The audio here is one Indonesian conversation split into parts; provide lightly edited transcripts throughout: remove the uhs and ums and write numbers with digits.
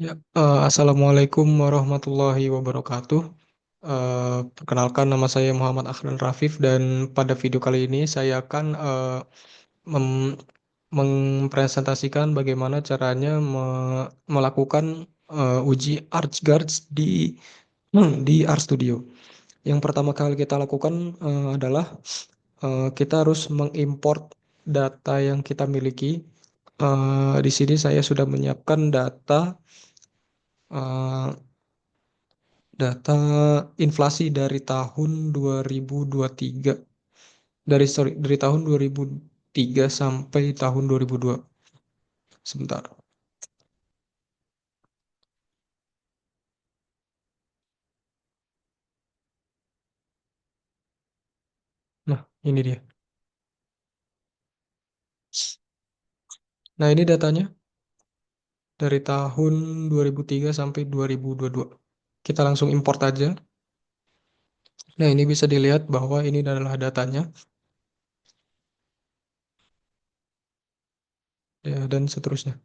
Ya, Assalamualaikum warahmatullahi wabarakatuh. Perkenalkan nama saya Muhammad Akhlan Rafif dan pada video kali ini saya akan mem- mempresentasikan bagaimana caranya melakukan uji ArchGuards di RStudio. Yang pertama kali kita lakukan adalah kita harus mengimport data yang kita miliki. Di sini saya sudah menyiapkan eh, data inflasi dari tahun 2023 dari tahun 2003 sampai tahun 2002. Sebentar. Nah, ini dia. Nah, ini datanya dari tahun 2003 sampai 2022. Kita langsung import aja. Nah, ini bisa dilihat bahwa ini adalah datanya ya, dan seterusnya.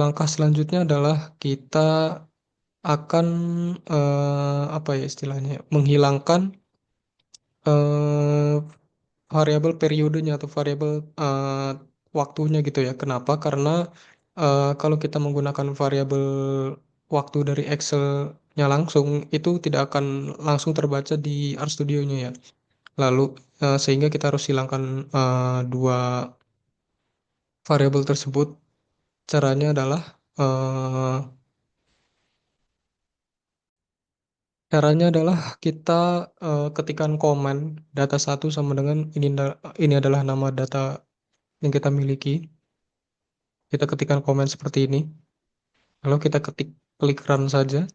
Langkah selanjutnya adalah kita akan apa ya istilahnya, menghilangkan eh, variabel periodenya atau variabel waktunya gitu ya. Kenapa? Karena kalau kita menggunakan variabel waktu dari Excel-nya langsung, itu tidak akan langsung terbaca di RStudio-nya ya. Lalu sehingga kita harus hilangkan dua variabel tersebut. Caranya adalah eh, kita ketikkan komen data satu sama dengan ini adalah nama data yang kita miliki. Kita ketikkan komen seperti ini. Lalu kita klik run saja.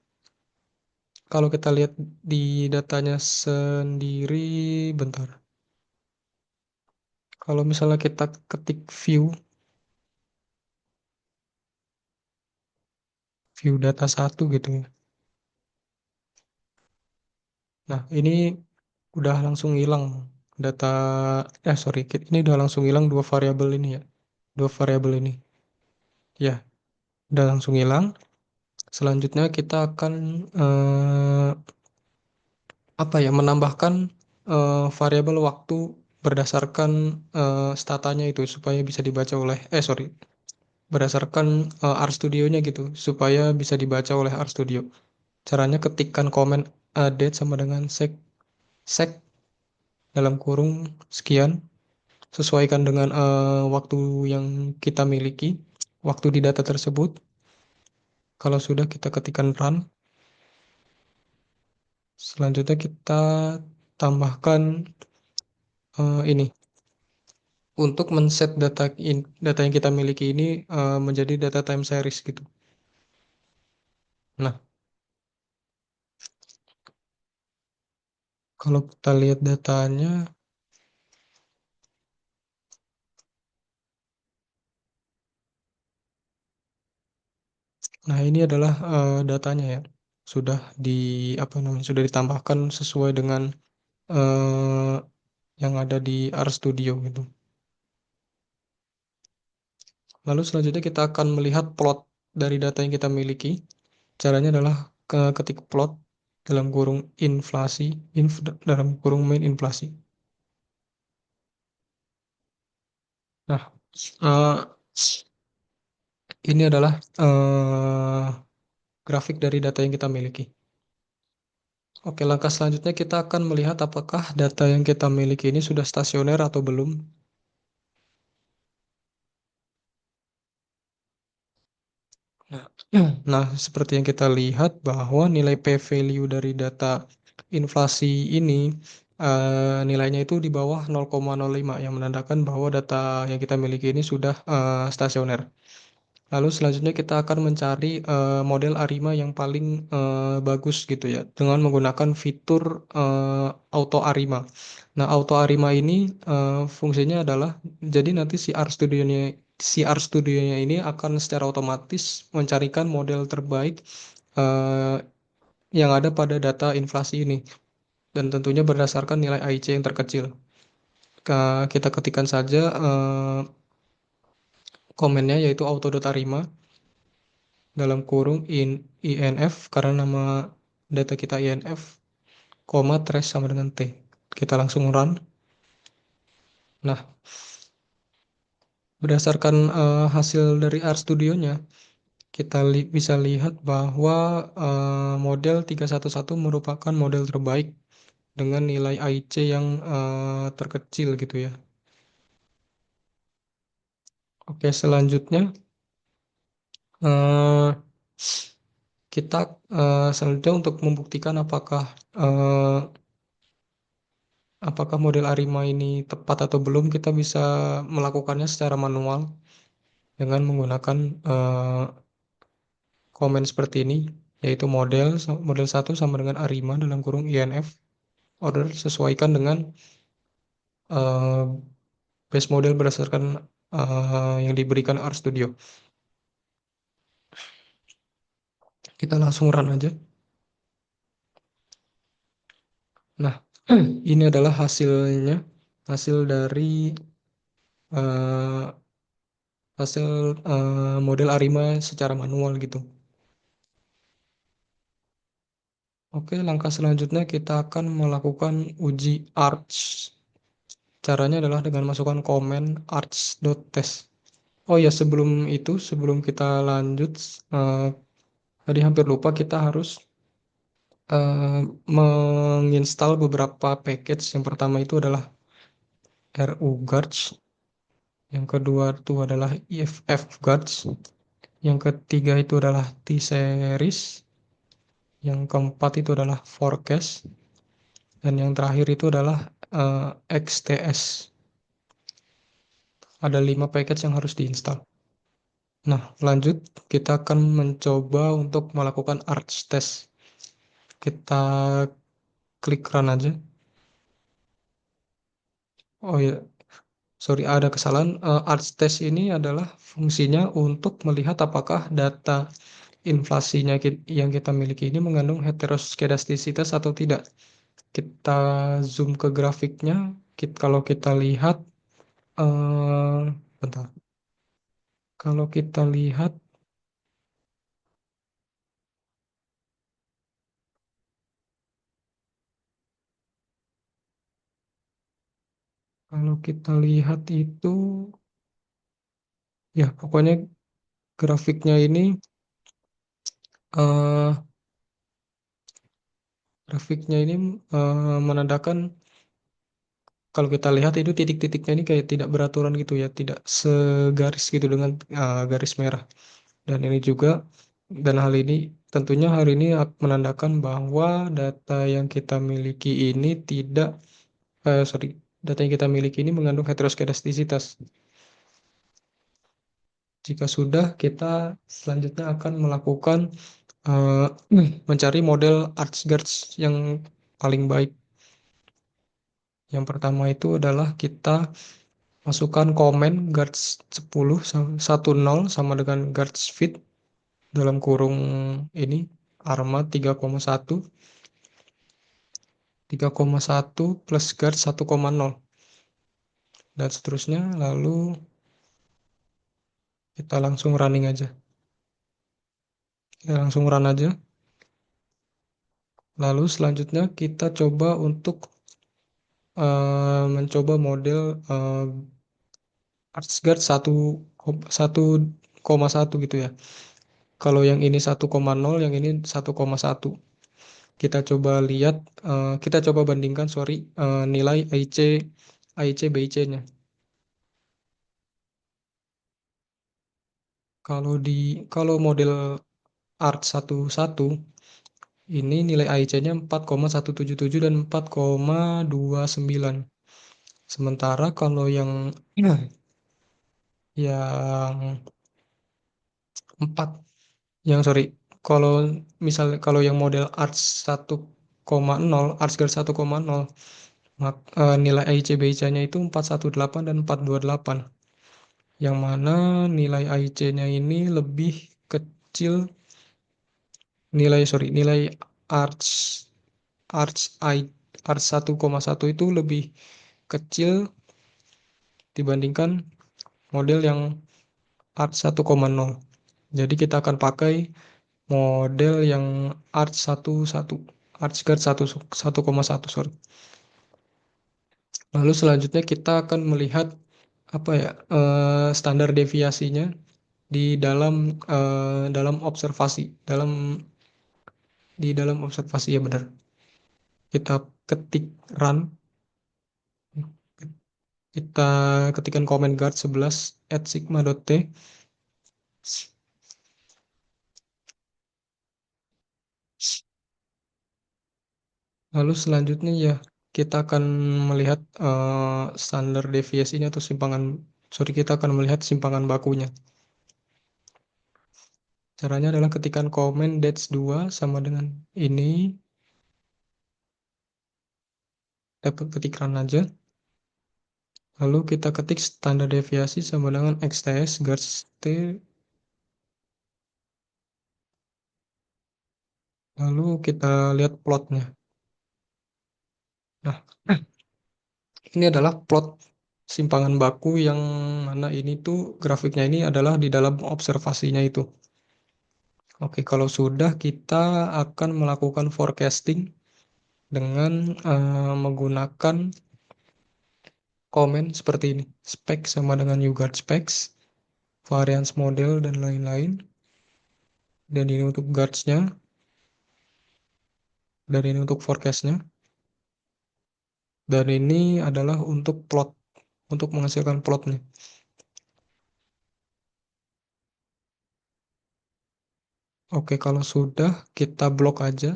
Kalau kita lihat di datanya sendiri, bentar. Kalau misalnya kita ketik view data satu gitu ya. Nah, ini udah langsung hilang data, sorry, ini udah langsung hilang dua variabel ini ya. Dua variabel ini. Ya, udah langsung hilang. Selanjutnya kita akan eh, apa ya, menambahkan variabel waktu berdasarkan statanya itu supaya bisa dibaca oleh sorry, berdasarkan RStudio-nya gitu supaya bisa dibaca oleh RStudio. Caranya ketikkan komen date sama dengan sek dalam kurung sekian, sesuaikan dengan waktu yang kita miliki, waktu di data tersebut. Kalau sudah kita ketikkan run. Selanjutnya kita tambahkan ini untuk men-set data yang kita miliki ini menjadi data time series gitu. Nah, kalau kita lihat datanya, nah ini adalah datanya ya. Sudah di apa namanya? Sudah ditambahkan sesuai dengan eh, yang ada di RStudio gitu. Lalu selanjutnya kita akan melihat plot dari data yang kita miliki. Caranya adalah ketik plot dalam kurung inflasi, dalam kurung main inflasi. Nah, eh, ini adalah grafik dari data yang kita miliki. Oke, langkah selanjutnya kita akan melihat apakah data yang kita miliki ini sudah stasioner atau belum. Nah, nah, seperti yang kita lihat bahwa nilai p-value dari data inflasi ini nilainya itu di bawah 0,05 yang menandakan bahwa data yang kita miliki ini sudah stasioner. Lalu selanjutnya kita akan mencari model ARIMA yang paling bagus gitu ya dengan menggunakan fitur Auto ARIMA. Nah, Auto ARIMA ini fungsinya adalah jadi nanti si RStudio-nya ini akan secara otomatis mencarikan model terbaik eh, yang ada pada data inflasi ini dan tentunya berdasarkan nilai AIC yang terkecil. Kita ketikkan saja komennya yaitu auto.arima dalam kurung inf karena nama data kita inf, koma trace sama dengan t. Kita langsung run. Nah, berdasarkan hasil dari RStudio-nya, kita bisa lihat bahwa model 311 merupakan model terbaik dengan nilai IC yang terkecil gitu ya. Oke, selanjutnya eh, kita selanjutnya untuk membuktikan eh, apakah model Arima ini tepat atau belum, kita bisa melakukannya secara manual dengan menggunakan komen seperti ini, yaitu model 1 sama dengan Arima dalam kurung INF, order sesuaikan dengan eh, base model berdasarkan yang diberikan RStudio. Kita langsung run aja. Nah, ini adalah hasilnya, hasil dari eh, hasil model Arima secara manual gitu. Oke, langkah selanjutnya kita akan melakukan uji Arch. Caranya adalah dengan masukkan komen arch.test. Oh ya, sebelum itu, sebelum kita lanjut, eh, tadi hampir lupa kita harus menginstal beberapa package. Yang pertama itu adalah ruguards, yang kedua itu adalah iffguards, yang ketiga itu adalah t-series, yang keempat itu adalah forecast, dan yang terakhir itu adalah XTS. Ada 5 package yang harus diinstal. Nah, lanjut kita akan mencoba untuk melakukan arch test. Kita klik run aja. Oh ya, sorry, ada kesalahan. Arch test ini adalah fungsinya untuk melihat apakah data inflasinya yang kita miliki ini mengandung heteroskedastisitas atau tidak. Kita zoom ke grafiknya. Kalau kita lihat, bentar. Kalau kita lihat, kalau kita lihat itu, ya pokoknya grafiknya ini, eh, menandakan kalau kita lihat itu titik-titiknya ini kayak tidak beraturan gitu ya, tidak segaris gitu dengan garis merah. Dan ini juga, dan hal ini tentunya hari ini menandakan bahwa data yang kita miliki ini tidak, sorry, data yang kita miliki ini mengandung heteroskedastisitas. Jika sudah, kita selanjutnya akan melakukan eh, mencari model ArcGuards yang paling baik. Yang pertama itu adalah kita masukkan komen guards 10 sama dengan guards fit dalam kurung ini arma 3,1 plus guard 1,0 dan seterusnya. Lalu kita langsung running aja. Kita langsung run aja. Lalu selanjutnya kita coba untuk mencoba model ArcGuard 1,1 gitu ya. Kalau yang ini 1,0, yang ini 1,1. Kita coba lihat, kita coba bandingkan, sorry, nilai AIC BIC-nya. Kalau model ART 11 ini nilai AIC-nya 4,177 dan 4,29. Sementara kalau yang 4 yang sorry, kalau misalnya kalau yang model ART 1,0, ArtScale 1,0, nilai AIC BIC-nya itu 418 dan 428. Yang mana nilai AIC-nya ini lebih kecil, nilai Arch Arch I Arch 1,1 itu lebih kecil dibandingkan model yang Arch 1,0. Jadi kita akan pakai model yang Arch 1.1, ArchGuard 1,1, sorry. Lalu selanjutnya kita akan melihat apa ya, standar deviasinya di dalam observasi, di dalam observasi ya benar. Kita ketik run, kita ketikkan comment guard 11 at sigma.t. Lalu selanjutnya ya kita akan melihat standar deviasinya atau kita akan melihat simpangan bakunya. Caranya adalah ketikkan comment dash 2 sama dengan ini, dapat ketikkan aja. Lalu kita ketik standar deviasi sama dengan XTS guards T. Lalu kita lihat plotnya. Nah, ini adalah plot simpangan baku yang mana ini tuh grafiknya ini adalah di dalam observasinya itu. Oke, kalau sudah kita akan melakukan forecasting dengan menggunakan komen seperti ini. Spek sama dengan UGuard specs, variance model, dan lain-lain. Dan ini untuk guards-nya, dan ini untuk forecast-nya. Dan ini adalah untuk plot, untuk menghasilkan plotnya. Oke, kalau sudah kita blok aja.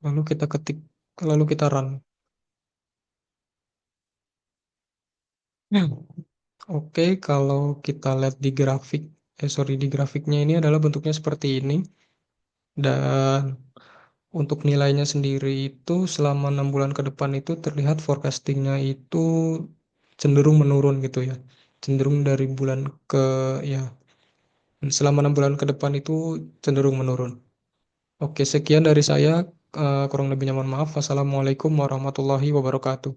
Lalu kita ketik, lalu kita run. Oke, kalau kita lihat di grafik, di grafiknya ini adalah bentuknya seperti ini. Dan untuk nilainya sendiri itu selama 6 bulan ke depan itu terlihat forecastingnya itu cenderung menurun gitu ya. Cenderung dari bulan ke, ya, selama 6 bulan ke depan itu cenderung menurun. Oke, sekian dari saya. Kurang lebihnya mohon maaf. Wassalamualaikum warahmatullahi wabarakatuh.